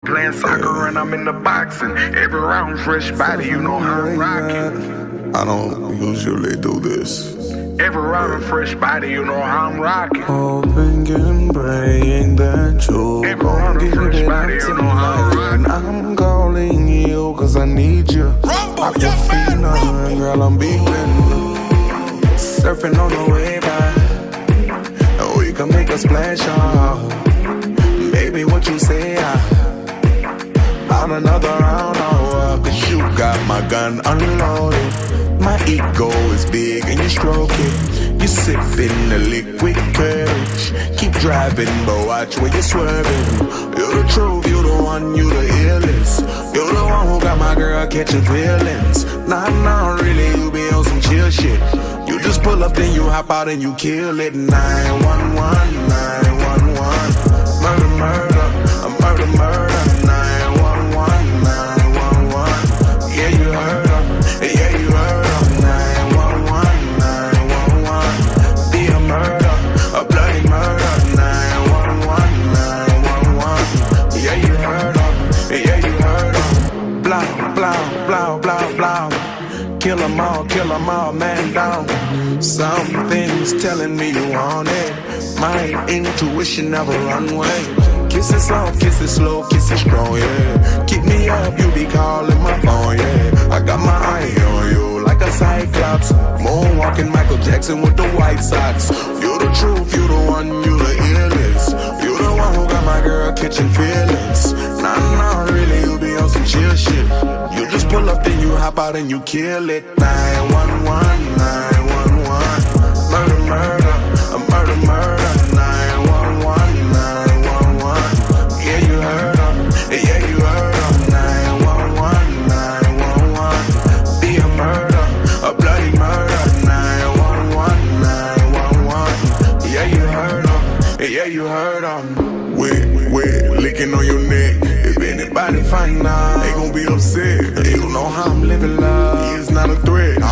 Playing soccer and I'm in the boxing. Every round fresh body, you know how I'm rocking. I don't usually do this. Every round a fresh body, you know how I'm rocking. Hoping and praying that you Every gon' round a get fresh it body, up you know how I'm tonight. And rocking. I'm calling you cause I need you. I can feel nothing, girl, I'm beeping. Surfing on the wave high, and we can make a splash on. Baby, what you say? On another round, cause you got my gun unloaded. My ego is big and you stroke it. You sipping the liquid courage. Keep driving, but watch where you're swerving. You're the truth, you the one, you the illest. You're the one who got my girl catching feelings. Nah, really, you be on some chill shit. You just pull up, then you hop out and you kill it. 911, 911. Murder, murder, a murder, murder. 911, 911. Yeah, you heard her. Yeah, you heard her. 911, 911. Be a murder, a bloody murder. 911, 911. Yeah, you heard her. Yeah, you heard her. Blah, blah, blah, blah, blah. Kill 'em all, man down. Something's telling me you want it. My intuition never run away. Kiss it soft, kiss it slow, kiss it strong, yeah. Keep me up, you be calling my phone, yeah. I got my eye on you like a cyclops. Moonwalking Michael Jackson with the White Sox. You the truth, you the one, you the illest. You the one who got my girl catching feelings. Nah, really, you be on some chill shit. You just pull up, then you hop out and you kill it. 911, 911. Murder, murder, a murder, murder. 911, 911. Yeah, you heard her. Yeah, you heard her. 911, 911. Be a murder, a bloody murder. 911, 911. Yeah, you heard her. Yeah, you heard her. Wet, licking on your neck. If anybody find out, they gon' be upset. You know how I'm living, love. It's not a threat.